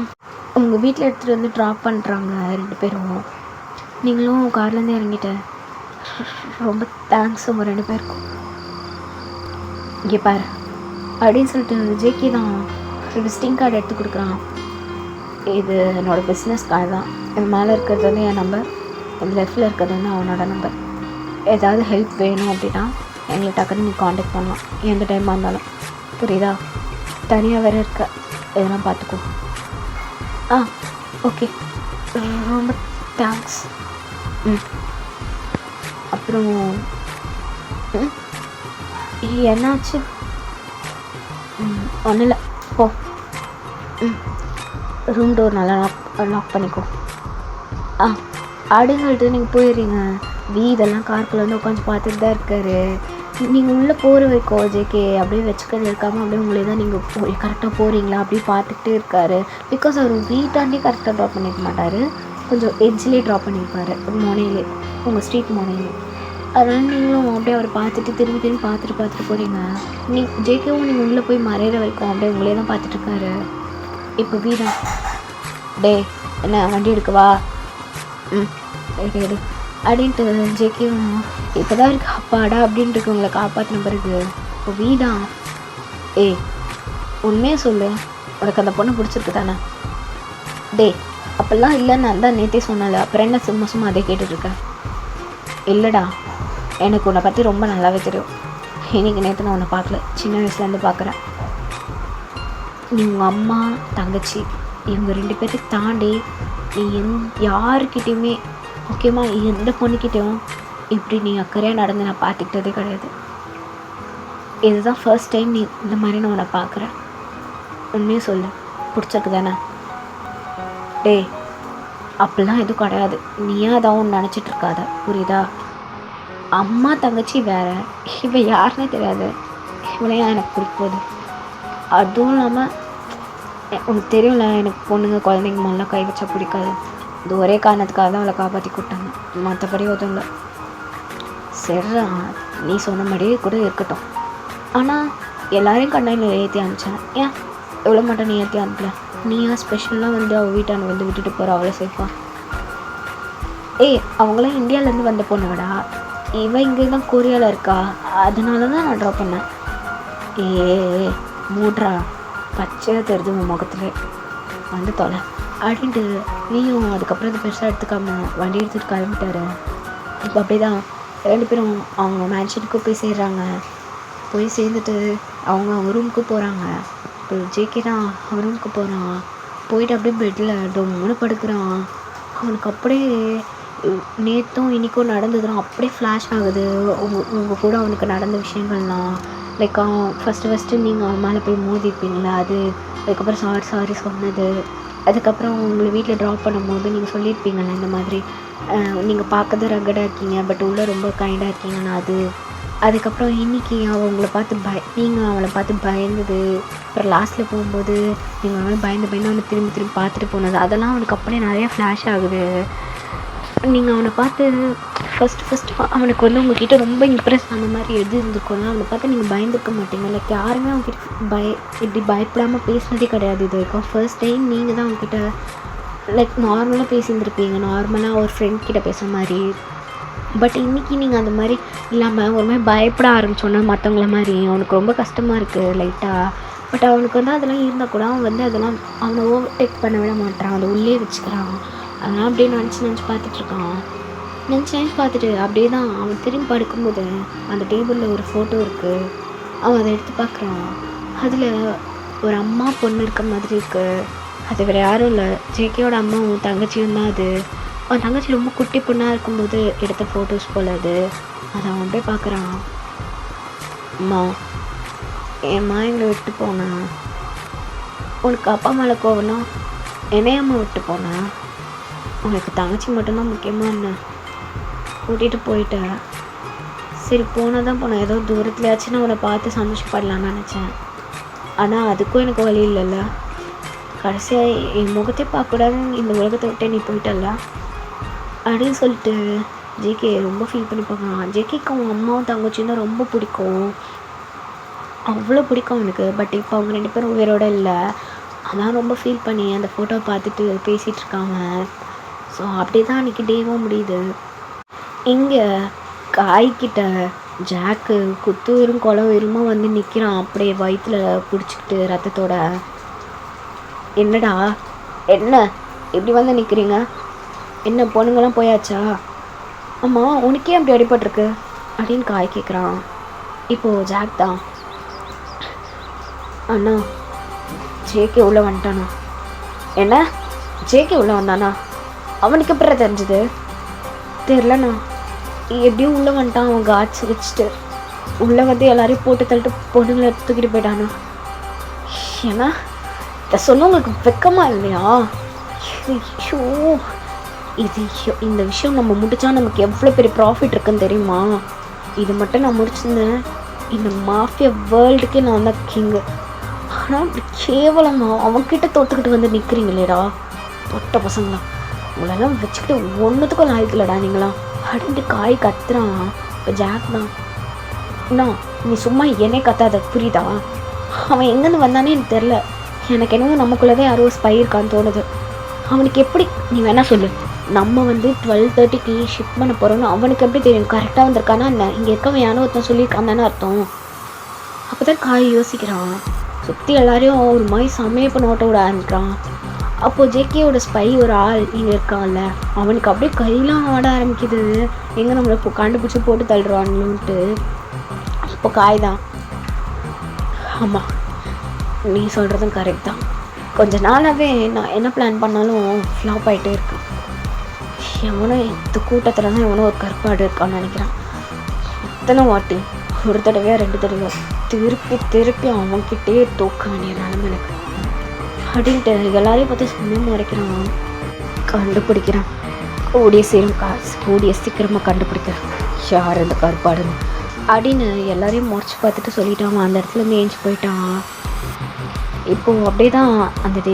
S7: உங்கள் வீட்டில் எடுத்துகிட்டு வந்து ட்ராப் பண்ணுறாங்க 2 பேரும். நீங்களும் கார்லேருந்து இறங்கிட்டேன். ரொம்ப தேங்க்ஸ் உங்கள் 2 பேருக்கும். இங்கே பாரு அப்படின்னு சொல்லிட்டு ஜேகே தான் விசிட்டிங் கார்டு எடுத்து கொடுக்குறான். இது என்னோடய பிஸ்னஸ் கார்டு தான். இது மேலே இருக்கிறது வந்து என் நம்பர், இது லெஃப்டில் இருக்கிறது வந்து அவனோட நம்பர். ஏதாவது ஹெல்ப் வேணும் அப்படின்னா எங்களை டக்குன்னு நீ காண்டாக்ட் பண்ணலாம் எந்த டைமாக இருந்தாலும், புரியுதா? தனியாக வேறு இருக்க, இதெல்லாம் பார்த்துக்கோ. ஓகே ரொம்ப தேங்க்ஸ். அப்புறம் என்னாச்சு? ஒன்றும் இல்லை, போ. ரூம் டோர் நல்லா லாக் பண்ணிக்கோ. அப்படின்னு சொல்லிட்டு நீங்கள் போயிடுறீங்க. இதெல்லாம் காருக்குள்ளே வந்து உட்காந்து பார்த்துட்டு தான் இருக்காரு. நீங்கள் உள்ளே போகிற வரைக்கும் ஜேகே அப்படியே வச்சுக்கிறது இருக்காமல் அப்படியே உங்களே தான் நீங்கள் கரெக்டாக போகிறீங்களா அப்படியே பார்த்துக்கிட்டே இருக்காரு. பிகாஸ் அவர் வீட்டாண்டே கரெக்டாக ட்ராப் பண்ணிக்க மாட்டார், கொஞ்சம் எட்ஜ்லேயே ட்ராப் பண்ணியிருப்பார், மோனையிலே, உங்கள் ஸ்ட்ரீட் மோனையிலே. அதனால் நீங்களும் அப்படியே அவரை பார்த்துட்டு திரும்பி பார்த்துட்டு போகிறீங்க. ஜேகேவும் நீங்கள் உள்ளே போய் மறையிற வரைக்கும் அப்படியே உங்களே தான் பார்த்துட்ருக்காரு. இப்போ வீதான் டே என்ன வண்டி எடுக்கவா? எடு அப்படின்ட்டு ஜேகேவும் இப்போ தான் இருக்கு அப்பாடா அப்படின்ட்டு இருக்கு உங்களை காப்பாற்றின பிறகு. இப்போ வீதான் உண்மையாக சொல்லு, உனக்கு அந்த பொண்ணை பிடிச்சிருக்கு தானே? டே அப்போல்லாம் இல்லைன்னு நான் தான் நேற்றே சொன்னால, அப்புறம் என்ன சும்மா அதே கேட்டுட்ருக்கேன்? இல்லைடா, எனக்கு உன்னை பற்றி ரொம்ப நல்லாவே தெரியும். இன்றைக்கி நேற்று நான் உன்னை பார்க்கல, சின்ன வயசுலேருந்து பார்க்குறேன். நீ உங்கள் அம்மா தங்கச்சி இவங்க 2 பேர்த்துக்கு தாண்டி நீ யாருக்கிட்டேயுமே, முக்கியமாக எந்த பொண்ணுக்கிட்டேயும் இப்படி நீ அக்கறையாக நடந்து நான் பார்த்துக்கிட்டதே கிடையாது. இதுதான் ஃபர்ஸ்ட் டைம் நீ இந்த மாதிரி நான் உன்னை பார்க்குறேன். உண்மையும் சொல்லு, பிடிச்சிருக்கு தானே? டே அப்படிலாம் எதுவும் கிடையாது, நீயா அதான் ஒன்று நினச்சிட்ருக்காத, புரியுதா? அம்மா தங்கச்சி வேறு, இவன் யாருன்னே தெரியாது, இவளையா எனக்கு பிடிக்க போகுது. அதுவும் இல்லாமல் உனக்கு தெரியும்ல, எனக்கு பொண்ணுங்க குழந்தைங்க மேலாம் கை வச்சா பிடிக்காது. இது ஒரே காரணத்துக்காக தான் அவளை காப்பாற்றி கூட்டாங்க, மற்றபடி எதுவும் இல்லை. சரிடா, நீ சொன்ன மாதிரியே கூட இருக்கட்டும். ஆனால் எல்லாரையும் கண்ணையில் ஏற்றி அனுப்பிச்சேன். ஏன் எவ்வளோ மட்டும் நீ ஏற்றி அனுப்பல? நீயா ஸ்பெஷலாக வந்து அவள் வீட்டான வந்து விட்டுட்டு போகிற அவ்வளோ சேஃபாக? அவங்களாம் இந்தியாவிலேருந்து வந்த பொண்ணுங்கடா. இவன் இங்கே தான் கொரியாவில் இருக்கா, அதனால தான் நான் ட்ராப் பண்ணேன். மூட்ரா, பச்சையாக தெரிஞ்சு உன் முகத்துல வந்து தொலை அப்படின்ட்டு நீயும் அதுக்கப்புறம் அது பெருசாக எடுத்துக்காம வண்டி எடுத்துகிட்டு கிளம்பிட்டாரு. இப்போ அப்படி தான் 2 பேரும் அவங்க மேன்ஷனுக்கு போய் சேர்றாங்க. போய் சேர்ந்துட்டு அவங்க ரூமுக்கு போகிறாங்க. இப்போ ஜேகே தான் அவன் ரூமுக்கு போகிறான். போயிட்டு அப்படியே பெட்டில் டொம்முன்னு படுக்கிறான். அவனுக்கு அப்படியே நேற்றும் இன்றைக்கும் நடந்ததுலாம் அப்படியே ஃப்ளாஷ் ஆகுது. உங்கள் கூட அவனுக்கு நடந்த விஷயங்கள்லாம். லைக் அவன் ஃபஸ்ட்டு நீங்கள் அவன் மேலே போய் மோதிருப்பீங்களா, அது அதுக்கப்புறம் சாரி சொன்னது, அதுக்கப்புறம் உங்களை வீட்டில் ட்ராப் பண்ணும்போது நீங்கள் சொல்லியிருப்பீங்களா இந்த மாதிரி நீங்கள் பார்க்கறது ரகடாக இருக்கீங்க பட் உள்ளே ரொம்ப கைண்டாக இருக்கீங்கன்னா அது. அதுக்கப்புறம் இன்றைக்கி அவள் உங்களை பார்த்து நீங்கள் அவளை பார்த்து பயந்தது, அப்புறம் லாஸ்ட்டில் போகும்போது நீங்கள் அவனை பயந்து அவனை திரும்பி பார்த்துட்டு போனது, அதெல்லாம் அவனுக்கு அப்படியே நிறையா ஃப்ளாஷ் ஆகுது. நீங்கள் அவனை பார்த்து ஃபஸ்ட்டு அவனுக்கு வந்து உங்கள்கிட்ட ரொம்ப இம்ப்ரெஸ் ஆன மாதிரி எது இருந்திருக்கோன்னா அவனை பார்த்து நீங்கள் பயந்துருக்க மாட்டீங்க. லைக் யாருமே அவங்ககிட்ட இப்படி பயப்படாமல் பேசினதே கிடையாது இது வரைக்கும். ஃபர்ஸ்ட் டைம் நீங்கள் தான் அவங்ககிட்ட லைக் நார்மலாக பேசியிருந்துருப்பீங்க, நார்மலாக ஒரு ஃப்ரெண்ட் கிட்ட பேசுகிற மாதிரி. பட் இன்றைக்கி நீங்கள் அந்த மாதிரி இல்லாமல் ஒரு மாதிரி பயப்பட ஆரம்பிச்சோன்னா மற்றவங்கள மாதிரி அவனுக்கு ரொம்ப கஷ்டமாக இருக்குது லைட்டாக. பட் அவனுக்கு வந்து அதெல்லாம் இருந்தால் கூட அவன் வந்து அதெல்லாம் அவனை ஓவர்டேக் பண்ண விட மாட்டான், அதை உள்ளே வச்சுக்கிறான். அதெல்லாம் அப்படியே நினச்சி பார்த்துட்ருக்கான். நினச்சி பார்த்துட்டு அப்படியே தான் அவன் திரும்பி படுக்கும்போது அந்த டேபிளில் ஒரு ஃபோட்டோ இருக்குது. அவன் அதை எடுத்து பார்க்குறான். அதில் ஒரு அம்மா பொண்ணு இருக்க மாதிரி இருக்குது. அது வேறு யாரும் இல்லை, ஜேகேயோட அம்மாவும் தங்கச்சியும் தான். அது அவன் தங்கச்சி ரொம்ப குட்டி பொண்ணாக இருக்கும்போது எடுத்த ஃபோட்டோஸ் போல் அது. அதை அவன் அப்படியே பார்க்குறான். அம்மா, ஏம்மா எங்களை விட்டு போனேன்? உனக்கு அப்பா மேலே கோவம்னா என்னையம்மா விட்டு போனேன்? உனக்கு தங்கச்சி மட்டும்தான் முக்கியமாக என்ன கூட்டிகிட்டு போயிட்டேன். சரி போனால் தான் போனேன், ஏதோ தூரத்துலையாச்சும் நான் அவனை பார்த்து சந்தோஷப்படலான்னு நினச்சேன். ஆனால் அதுக்கும் எனக்கு வழி இல்லைல்ல. கடைசியாக என் முகத்தை பார்க்கக்கூடாதுன்னு இந்த உலகத்தை விட்டே நீ போயிட்டல்ல அப்படின்னு சொல்லிட்டு ஜேகே ரொம்ப ஃபீல் பண்ணி பார்க்குறான். ஜேகேக்கு அவன் அம்மாவும் தங்கச்சியும் தான் ரொம்ப பிடிக்கும், அவ்வளோ பிடிக்கும் அவனுக்கு. பட் இப்போ அவங்க 2 பேரும் உயிரோடு இல்லை. அதான் ரொம்ப ஃபீல் பண்ணி அந்த ஃபோட்டோவை பார்த்துட்டு பேசிகிட்ருக்காங்க. ஸோ அப்படி தான் அன்றைக்கி டேவும் முடியுது. இங்கே காய்கிட்ட ஜாக்கு குத்து கொலவீரமா வந்து நிற்கிறான், அப்படியே வயிற்றில் பிடிச்சிக்கிட்டு ரத்தத்தோட. என்னடா என்ன இப்படி வந்து நிற்கிறீங்க? என்ன பொண்ணுங்களாம் போயாச்சா? ஆமாம், உனக்கே அப்படி அடிபட்டிருக்கு அப்படின்னு காய் கேட்குறான். இப்போது ஜாக் தான், அண்ணா ஜேகே உள்ளே வந்துட்டானா? என்ன ஜேகே உள்ளே வந்தானா? அவனுக்கு எப்படி தெரிஞ்சது? தெரிலண்ணா, எப்படியும் உள்ளே வந்துட்டான். அவன் காட்ஸ் வச்சுட்டு உள்ளே வந்து எல்லாரையும் போட்டு தள்ளிட்டு பொண்ணுங்களை தூக்கிட்டு போயிட்டானா? ஏன்னா இதை சொல்ல உங்களுக்கு வெக்கமா இல்லையா? ஐயோ, இந்த விஷயம் நம்ம முடித்தா நமக்கு எவ்வளோ பெரிய ப்ராஃபிட் இருக்குன்னு தெரியுமா? இது மட்டும் நான் முடிச்சிருந்தேன், இந்த மாஃபியா வேர்ல்டுக்கே நான் தான் கிங்கு. ஆனால் அப்படி கேவலமாக அவன்கிட்ட தோற்றுக்கிட்டு வந்து நிற்கிறீங்களேடா பொட்ட பசங்களா, உங்களெல்லாம் வச்சுக்கிட்டு ஒன்றுத்துக்கும் லாய்க்கு இல்லைடா நீங்களாம் அப்படின்ட்டு காய் கத்துறான். இப்போ ஜாக் தான், அண்ணா நீ சும்மா என்னே கத்தாத புரியுதா? அவன் எங்கேருந்து வந்தானே எனக்கு தெரில. எனக்கு என்னவோ நமக்குள்ளே யாரோ ஸ்பை இருக்கான்னு தோணுது. அவனுக்கு எப்படி, நீ வேணா சொல்லு, நம்ம வந்து 12:30க்கு ஷிஃப்ட் பண்ண போகிறோன்னு அவனுக்கு எப்படி தெரியும்? கரெக்டாக வந்திருக்கானா என்ன? இங்கே இருக்கவன் யானோ ஒருத்தன் சொல்லியிருக்கான் தானே அர்த்தம். அப்போ தான் காய் யோசிக்கிறான். சுற்றி எல்லாரையும் ஒரு மாதிரி சமையல் பண்ண ஓட்ட விட ஆரம்பிக்கிறான். அப்போது ஜேகேயோட ஸ்பை ஒரு ஆள் இங்கே இருக்கான்ல, அவனுக்கு அப்படியே கையெல்லாம் ஆட ஆரம்பிக்குது, எங்கே நம்மளை இப்போ கண்டுபிடிச்சி போட்டு தள்ளுறானுன்ட்டு. இப்போ காய் தான், ஆமாம் நீ சொல்கிறதும் கரெக்ட் தான். கொஞ்ச நாளாகவே நான் என்ன பிளான் பண்ணாலும் ஃப்ளாப் ஆகிட்டே இருக்கேன். எவனோ இந்த கூட்டத்தில் தான் எவனோ ஒரு கற்பாடு இருக்கான்னு நினைக்கிறான். இத்தனை வாட்டி, ஒரு தடவையா 2 தடவை திருப்பி அவன்கிட்டே தோக்க வேண்டிய நிலைமை எனக்கு அப்படின்ட்டு எல்லாரையும் பார்த்து சும்மா மறைக்கிறான். கண்டுபிடிக்கிறான், கூடிய சீக்கிரமாக கண்டுபிடிக்கிறான் யார் இந்த கற்பாடுன்னு அப்படின்னு எல்லாரையும் முறைச்சி பார்த்துட்டு சொல்லிட்டான். அந்த இடத்துல மேய்ஞ்சி போயிட்டான். இப்போது அப்படியே தான் அந்த டே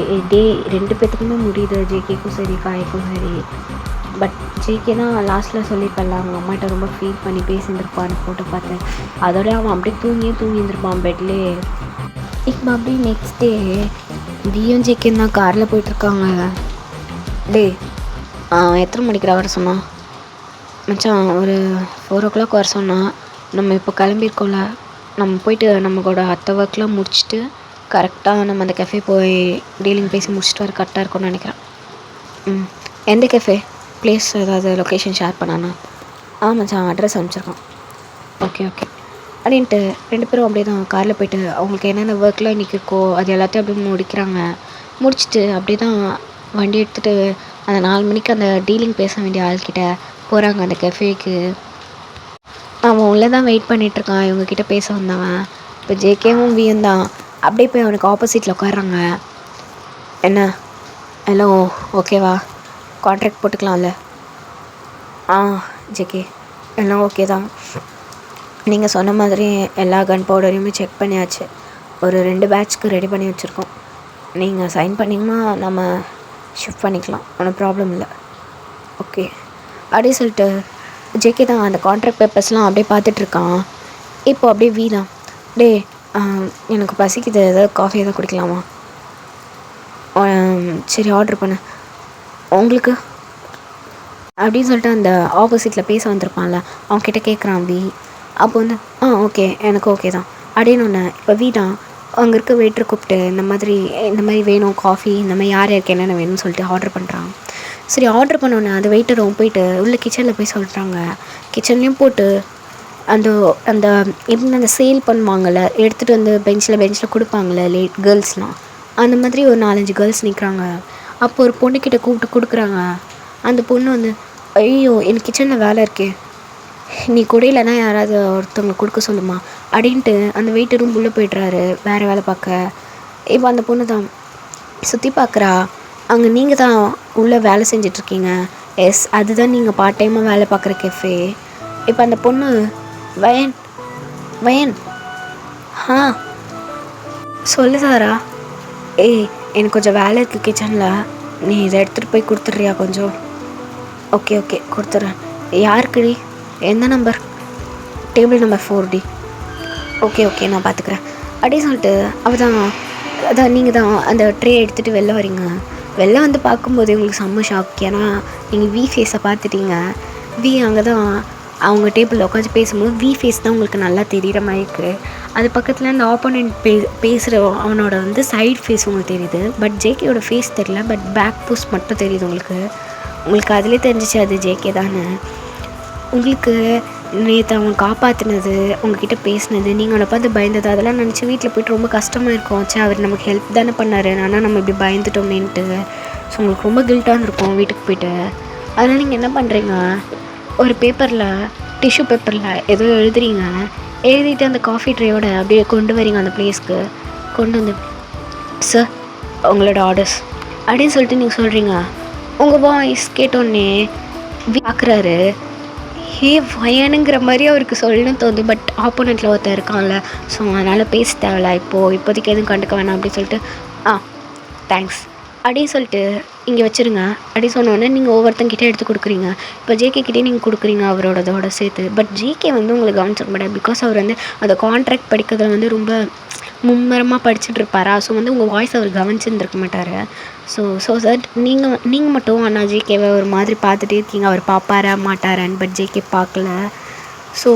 S7: 2 பேத்துக்குமே முடியுது, ஜேகேக்கும் சரி காய்க்கும் சரி. பட் ஜேகே தான் லாஸ்ட்டில் சொல்லியிருப்பல அவங்க அம்மாட்ட ரொம்ப ஃபீல் பண்ணி பேசியிருந்துருப்பான்னு போட்டு பார்த்தேன். அதோட அவன் அப்படியே தூங்கியிருந்திருப்பான் பெட்லேயே. இப்போ அப்படியே நெக்ஸ்ட் டே வியும் ஜேகேன்னு தான் காரில் போயிட்டுருக்காங்க. எத்தனை மணிக்கு வர சொன்னான் மச்சான்? ஒரு 4 o'clock வர சொன்னான். நம்ம இப்போ கிளம்பியிருக்கோம்ல, நம்ம போயிட்டு நம்மளோட அத்தை ஒர்க்லாம் முடிச்சுட்டு கரெக்டாக நம்ம அந்த கெஃபே போய் டீலிங் பேசி முடிச்சுட்டு வர கரெக்டாக இருக்கும்னு நினைக்கிறேன். எந்த கெஃபே ப்ளேஸ் ஏதாவது லொக்கேஷன் ஷேர் பண்ணானா? மச்சான் அட்ரஸ் அனுப்பிச்சிருக்கான். ஓகே அப்படின்ட்டு 2 பேரும் அப்படியே தான் காரில் போய்ட்டு அவங்களுக்கு என்னென்ன ஒர்க்லாம் இன்றைக்கி இருக்கோ அது எல்லாத்தையும் அப்படியே முடிக்கிறாங்க. முடிச்சுட்டு அப்படியே தான் வண்டி எடுத்துகிட்டு அந்த 4 மணிக்கு அந்த டீலிங் பேச வேண்டிய ஆள்கிட்ட போகிறாங்க அந்த கெஃபேக்கு. அவன் உள்ளே தான் வெயிட் பண்ணிகிட்ருக்கான் இவங்கக்கிட்ட பேச வந்தவன். இப்போ ஜேகேவும் வியும் தான் அப்படியே போய் அவனுக்கு ஆப்போசிட்டில் உட்காடுறாங்க. என்ன எல்லாம் ஓகேவா? கான்ட்ராக்ட் போட்டுக்கலாம்ல? ஜேகே எல்லாம் ஓகே தான். நீங்கள் சொன்ன மாதிரி எல்லா கன் பவுடரையுமே செக் பண்ணியாச்சு. ஒரு 2 பேட்ச்க்கு ரெடி பண்ணி வச்சுருக்கோம். நீங்கள் சைன் பண்ணிங்கன்னா நம்ம ஷிஃப்ட் பண்ணிக்கலாம், ஒன்றும் ப்ராப்ளம் இல்லை. ஓகே அப்படியே சொல்லிட்டு ஜேகே தான் அந்த கான்ட்ராக்ட் பேப்பர்ஸ்லாம் அப்படியே பார்த்துட்ருக்கான். இப்போ அப்படியே வி தான் எனக்கு பசிக்குது, ஏதாவது காஃபி எதாவது குடிக்கலாமா? சரி ஆர்டர் பண்ணு. உங்களுக்கு அப்படின்னு சொல்லிட்டு அந்த ஆப்போசிட்டில் பேச வந்திருப்பான்ல அவன்கிட்ட கேட்குறான் வி. அப்போ வந்து ஓகே எனக்கு ஓகே தான் அப்படின்னு ஒன்று. இப்போ வி தான் அங்கே இருக்க வெயிட்டரை கூப்பிட்டு இந்த மாதிரி வேணும் காஃபி, இந்த மாதிரி யாருக்கு என்னென்ன வேணும்னு சொல்லிட்டு ஆர்டர் பண்ணுறான். சரி ஆர்டர் பண்ணோன்னே அந்த வெயிட்டரும் போயிட்டு உள்ளே கிச்சனில் போய் சொல்கிறாங்க. கிச்சன்லேயும் போட்டு அந்த அந்த எப்படி அந்த சேல் பண்ணுவாங்கள்ல, எடுத்துகிட்டு வந்து பெஞ்சில் கொடுப்பாங்கள்ல கேர்ள்ஸ்லாம், அந்த மாதிரி ஒரு 4-5 கேர்ள்ஸ் நிற்கிறாங்க. அப்போ ஒரு பொண்ணுக்கிட்ட கூப்பிட்டு கொடுக்குறாங்க. அந்த பொண்ணு வந்து ஐயோ எனக்கு கிச்சனில் வேலை இருக்கே, நீ கூட இல்லைன்னா யாராவது ஒருத்தவங்களை கொடுக்க சொல்லுமா அப்படின்ட்டு அந்த வெயிட்டரும் உள்ளே போய்ட்றாரு வேறு வேலை பார்க்க. இப்போ அந்த பொண்ணு தான் சுற்றி பார்க்குறா. அங்கே நீங்கள் தான் உள்ளே வேலை செஞ்சிட்ருக்கீங்க. எஸ் அதுதான் நீங்கள் பார்ட் டைமாக வேலை பார்க்குற கெஃபே. இப்போ அந்த பொண்ணு வயன் சொல்லு சாரா. எனக்கு கொஞ்சம் வேலை இருக்குது கிச்சனில், நீ இதை எடுத்துகிட்டு போய் கொடுத்துட்றியா கொஞ்சம்? ஓகே கொடுத்துட்றேன். யாருக்குடி? எந்த number? Table number 4D. Okay நான் பார்த்துக்குறேன் அப்படியே சொல்லிட்டு அதான் நீங்கள் தான் அந்த ட்ரே எடுத்துகிட்டு வெளில வரீங்க. வெளில வந்து பார்க்கும்போது உங்களுக்கு செம்ம ஷாக். ஏன்னா நீங்கள் வி ஃபேஸை பார்த்துட்டீங்க. வி அங்கே தான் அவங்க டேபிளில் உட்காந்து பேசும்போது வி ஃபேஸ் தான் உங்களுக்கு நல்லா தெரிகிற மாதிரி இருக்குது. அது பக்கத்தில் அந்த ஆப்போனண்ட் பேசுகிற அவனோட வந்து சைட் ஃபேஸ் உங்களுக்கு தெரியுது. பட் ஜேகேயோட ஃபேஸ் தெரியல, பட் பேக் போஸ்ட் மட்டும் தெரியுது உங்களுக்கு அதிலே தெரிஞ்சிச்சு அது ஜேகே தானே. உங்களுக்கு நேற்று அவங்க காப்பாற்றினது, உங்ககிட்ட பேசினது, நீங்கள் அவனை பார்த்து பயந்தது, அதெல்லாம் நினச்சி வீட்டில் போய்ட்டு ரொம்ப கஷ்டமாக இருக்கும். அவர் நமக்கு ஹெல்ப் தானே பண்ணார், ஆனால் நம்ம இப்படி பயந்துட்டோமேன்ட்டு. ஸோ உங்களுக்கு ரொம்ப கில்ட்டாக இருந்திருக்கும் வீட்டுக்கு போய்ட்டு. அதனால் நீங்கள் என்ன பண்ணுறீங்க, ஒரு பேப்பரில் டிஷ்யூ பேப்பரில் ஏதோ எழுதிட்டு அந்த காஃபி ட்ரேயோட அப்படியே கொண்டு வரீங்க அந்த பிளேஸ்க்கு. கொண்டு வந்து சார் உங்களோட ஆர்டர்ஸ் அப்படின்னு சொல்லிட்டு நீங்கள் சொல்கிறீங்க. உங்கள் வாய்ஸ் கேட்டோன்னே பார்க்குறாரு. வயனுங்கிற மாதிரி அவருக்கு சொல்லணும்னு தோணுது. பட் ஆப்போனண்ட்டில் ஒருத்தர் இருக்கான்ல, ஸோ அதனால் பேச தேவையில்ல, இப்போதைக்கு எதுவும் கண்டுக்க வேணாம் அப்படின்னு சொல்லிட்டு தேங்க்ஸ் அப்படின்னு சொல்லிட்டு இங்கே வச்சுருங்க அப்படின்னு சொன்னோன்னே நீங்கள் ஒவ்வொருத்தங்கிட்டே எடுத்து கொடுக்குறீங்க. இப்போ ஜேகே கிட்டே நீங்கள் கொடுக்குறீங்க அவரோடதோட சேர்த்து. பட் ஜேகே வந்து உங்களுக்கு கவனிச்சிருக்க மாட்டார். பிகாஸ் அவர் வந்து அந்த கான்ட்ராக்ட் படிக்கிறதுல வந்து ரொம்ப மும்மரமாக படிச்சுட்டு இருப்பாரா. ஸோ வந்து உங்கள் வாய்ஸ் அவர் கவனிச்சுருந்துருக்க மாட்டார். ஸோ தட் நீங்கள் மட்டும் ஆனால் ஜேகேவை ஒரு மாதிரி பார்த்துட்டே இருக்கீங்க, அவர் பார்ப்பாரா மாட்டாரான்னு. பட் ஜேகே பார்க்கல. ஸோ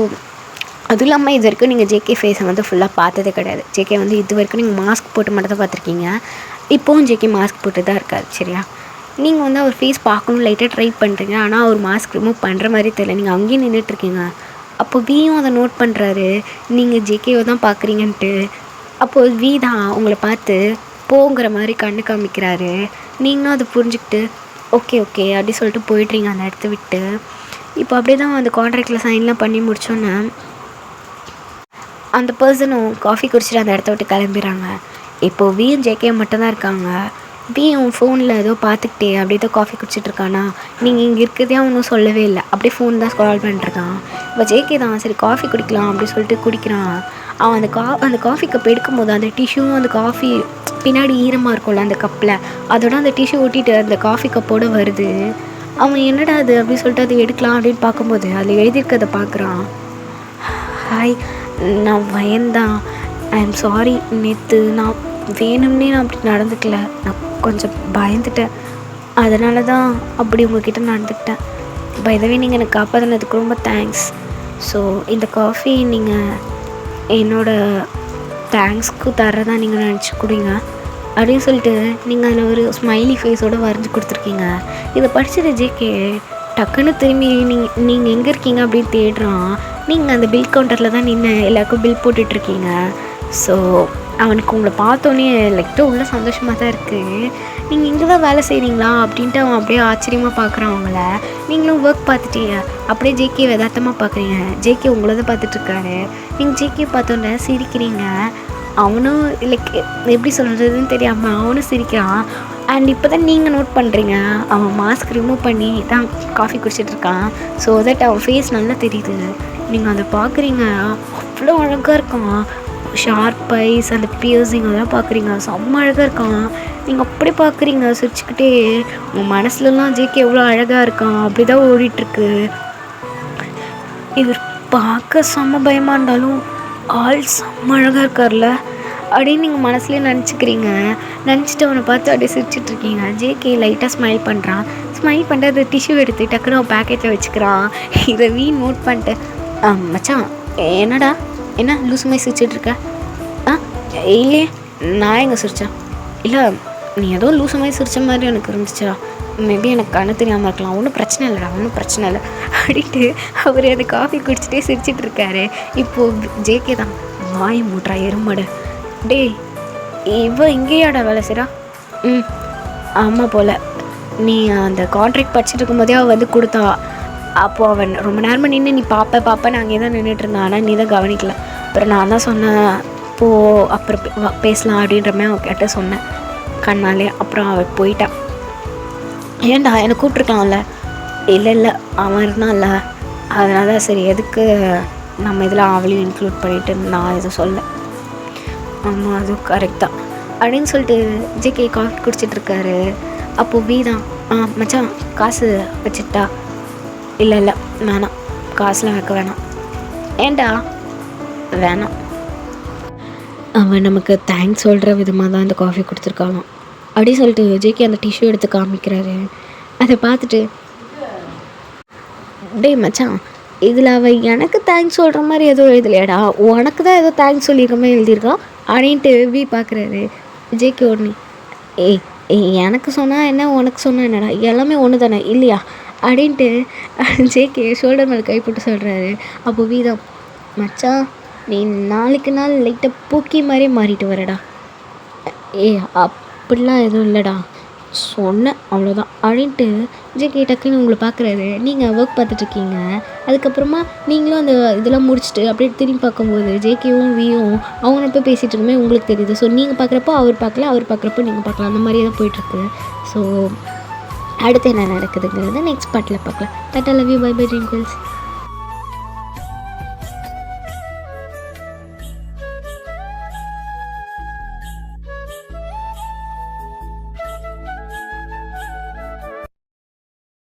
S7: அதுவும் இல்லாமல் இது வரைக்கும் நீங்கள் ஜேகே ஃபேஸை வந்து ஃபுல்லாக பார்த்ததே கிடையாது. ஜேகே வந்து இது வரைக்கும் நீங்கள் மாஸ்க் போட்டு மட்டும் தான் பார்த்துருக்கீங்க. இப்போவும் ஜேகே மாஸ்க் போட்டு தான் இருக்காது. சரியா, நீங்கள் வந்து அவர் ஃபேஸ் பார்க்கணும் லைட்டாக ட்ரை பண்ணுறீங்க, ஆனால் அவர் மாஸ்க் ரிமூவ் பண்ணுற மாதிரி தெரியல. நீங்கள் அங்கேயே நின்றுட்டுருக்கீங்க. அப்போ வியும் அதை நோட் பண்ணுறாரு, நீங்கள் ஜேகேவை தான் பார்க்குறீங்கன்ட்டு. அப்போது வி தான் உங்களை பார்த்து போங்கிற மாதிரி கண்ணு காமிக்கிறாரு. நீங்களும் அதை புரிஞ்சுக்கிட்டு ஓகே அப்படி சொல்லிட்டு போய்ட்றீங்க அந்த இடத்த விட்டு. இப்போ அப்படியே தான் அந்த கான்ட்ராக்டில் சைன்லாம் பண்ணி முடிச்சோன்னே அந்த பர்சனும் காஃபி குடிச்சிட்டு அந்த இடத்த விட்டு கிளம்பிடுறாங்க. இப்போது வியும் ஜேகே மட்டும்தான் இருக்காங்க. வியும் ஃபோனில் ஏதோ பார்த்துக்கிட்டே அப்படியே தான் காஃபி குடிச்சிட்ருக்கானா. நீங்கள் இங்கே இருக்கிறதே அவனும் சொல்லவே இல்லை, அப்படியே ஃபோன் தான் ஸ்க்ரால் பண்ணிட்டுருக்கான். இப்போ ஜேகே தான் சரி காஃபி குடிக்கலாம் அப்படின்னு சொல்லிட்டு குடிக்கிறான். அவன் அந்த காஃபி கப் எடுக்கும்போது அந்த டிஷ்யூவும் அந்த காஃபி பின்னாடி ஈரமாக இருக்கும்ல அந்த கப்பில், அதோட அந்த டிஷ்யூ ஒட்டிட்டு அந்த காஃபி கப்போடு வருது. அவன் என்னடா அது அப்படின்னு சொல்லிட்டு அதை எடுக்கலாம் அப்படின்னு பார்க்கும்போது அதில் எழுதியிருக்கிறத பார்க்குறான். ஹாய், நான் பயந்தான், ஐ எம் சாரி, நேற்று நான் வேணும்னே நான் அப்படி நடந்துக்கல, நான் கொஞ்சம் பயந்துட்டேன், அதனால தான் அப்படி உங்ககிட்ட நடந்துக்கிட்டேன். பைதவே நீங்கள் எனக்கு காப்பாற்றினதுக்கு ரொம்ப தேங்க்ஸ். ஸோ இந்த காஃபி நீங்கள் என்னோடய தேங்க்ஸ்க்கு தர்றதா நீங்கள் நினச்சி கொடுங்க அப்படின்னு சொல்லிட்டு நீங்கள் அதில் ஒரு ஸ்மைலி ஃபேஸோடு வரைஞ்சி கொடுத்துருக்கீங்க. இதை படிச்சுட்டு ஜேகே டக்குன்னு திரும்பி நீங்கள் எங்கே இருக்கீங்க அப்படின்னு தேடுறான். நீங்கள் அந்த பில் கவுண்டரில் தான் நின்று எல்லாருக்கும் பில் போட்டுட்ருக்கீங்க. ஸோ அவனுக்கு உங்களை பார்த்தோன்னே லைட்டாக உள்ள சந்தோஷமாக தான் இருக்குது. நீங்கள் இங்கே தான் வேலை செய்கிறீங்களா அப்படின்ட்டு அவன் அப்படியே ஆச்சரியமாக பார்க்குறான் அவங்கள. நீங்களும் ஒர்க் பார்த்துட்டீங்க, அப்படியே ஜேகே யதார்த்தமாக பார்க்குறீங்க. ஜேகே உங்களை தான் பார்த்துட்ருக்காரு. நீங்கள் ஜேகே பார்த்தோன்னே சிரிக்கிறீங்க. அவனும் லைக் எப்படி சொல்கிறதுன்னு தெரியாமல் அவனும் சிரிக்கிறான். அண்ட் இப்போ தான் நீங்கள் நோட் பண்ணுறீங்க அவன் மாஸ்க் ரிமூவ் பண்ணி தான் காஃபி குடிச்சிட்ருக்கான். ஸோ தட் அவன் ஃபேஸ் நல்லா தெரியுது. நீங்கள் அதை பார்க்குறீங்க, அவ்வளோ அழகாக இருக்கான். ஷார்ப் ஐஸ், அந்த பியர்சிங் அதெல்லாம் பார்க்குறீங்க, செம்ம அழகாக இருக்கான். நீங்கள் அப்படி பார்க்குறீங்க சிரிச்சுக்கிட்டே. உங்கள் மனசுலலாம் ஜேகே எவ்வளோ அழகாக இருக்கான் அப்படி தான் ஓடிட்டுருக்கு. இவர் பார்க்க செம்ம பயமாக இருந்தாலும் ஆள் செம்ம அழகாக இருக்கார்ல அப்படின்னு நீங்கள் மனசுலேயே நினச்சிக்கிறீங்க. நினச்சிட்டு அவனை பார்த்து அப்படியே சிரிச்சிட்ருக்கீங்க. ஜேகே லைட்டாக ஸ்மைல் பண்ணுறான். ஸ்மைல் பண்ணிட்டு அதை டிஷ்யூ எடுத்து டக்குன்னு அவன் பேக்கெட்டில் வச்சுக்கிறான். இதை நோட் பண்ணிட்டு மச்சான் என்னடா என்ன லூசு மாதிரி சிரிச்சிட்ருக்க? இல்லையே, நான் எங்கே சிரித்தேன்? இல்லை, நீ ஏதோ லூசு மாதிரி சிரித்த மாதிரி எனக்கு இருந்துச்சா, மேபி எனக்கு கண்ணு தெரியாமல் இருக்கலாம், ஒன்றும் பிரச்சனை இல்லைடா, ஒன்றும் பிரச்சனை இல்லை அப்படின்ட்டு அவர் அந்த காஃபி குடிச்சிட்டே சிரிச்சிட்ருக்காரு. இப்போது ஜேகே தான் வாய் மூட்றா எருமாடு, டே இவ இங்கேயாடா வேலை செய்கிறா? ஆமாம் போல், நீ அந்த கான்ட்ராக்ட் படிச்சுட்டு இருக்கும்போதே அவள் வந்து கொடுத்தா. அப்போது அவன் ரொம்ப நேரமாக நின்று நீ பாப்பேன்னு அங்கே தான் நின்றுட்டு இருந்தான். ஆனால் நீ தான் கவனிக்கல. அப்புறம் நான் தான் சொன்னேன் அப்புறம் பேசலாம் அப்படின்ற மாதிரி அவன் கிட்ட சொன்னேன் கண்ணாலே. அப்புறம் அவள் போயிட்டான். ஏன்டா என்னை கூப்பிட்ருக்கலாம்ல? இல்லை அவன் இருந்தான்ல, அதனால சரி எதுக்கு நம்ம இதில் அவளையும் இன்க்ளூட் பண்ணிவிட்டு நான் எதுவும் சொல்ல. ஆமாம், அதுவும் கரெக்ட் தான் அப்படின்னு சொல்லிட்டு ஜேகே காஃபி குடிச்சிட்ருக்காரு. அப்போது வீதான் மச்சான் காசு வச்சுட்டா? இல்லை வேணாம், காசுலாம் வைக்க வேணாம். ஏண்டா? வேணாம். அவன் நமக்கு தேங்க்ஸ் சொல்கிற விதமாக தான் இந்த காஃபி கொடுத்துருக்காளாம் அப்படின்னு சொல்லிட்டு ஜேகே அந்த டிஷ்யூ எடுத்து காமிக்கிறாரு. அதை பார்த்துட்டு டேய் மச்சான், இதில் அவள் எனக்கு தேங்க்ஸ் சொல்கிற மாதிரி எதுவும் எழுதலையாடா, உனக்கு தான் ஏதோ தேங்க்ஸ் சொல்லியிருக்க மாதிரி எழுதியிருக்கான் அப்படின்ட்டு பார்க்குறாரு. ஜேகே உடனே எனக்கு சொன்னால் என்ன, உனக்கு சொன்னால் என்னடா, எல்லாமே ஒன்று தானே இல்லையா அப்படின்ட்டு ஜேகே ஷோல்டர் மேலே கை போட்டு சொல்கிறாரு. அப்போ வீதம் மச்சான் நீ நாளுக்கு நாள் லைட்டாக பூக்கி மாதிரியே மாறிட்டு வரடா. அப்படிலாம் எதுவும் இல்லைடா, சொன்னேன் அவ்வளோதான் அப்படின்ட்டு ஜேகே டக்குன்னு உங்களை பார்க்குறாரு. நீங்கள் ஒர்க் பார்த்துட்ருக்கீங்க. அதுக்கப்புறமா நீங்களும் அந்த இதெல்லாம் முடிச்சுட்டு அப்படியே திரும்பி பார்க்கும்போது ஜேகேவும் வியும் அவங்க எப்போ பேசிகிட்டு இருக்குமே உங்களுக்கு தெரியுது. ஸோ நீங்கள் பார்க்குறப்போ அவர் பார்க்கல, அவர் பார்க்குறப்போ நீங்கள் பார்க்கலாம், அந்த மாதிரியே தான் போயிட்டுருக்கு. ஸோ அடுத்து என்ன நடக்குதுங்கிறது நெக்ஸ்ட் பார்ட்டில் பார்க்கலாம். டாட்டா, love you, bye bye dream girls.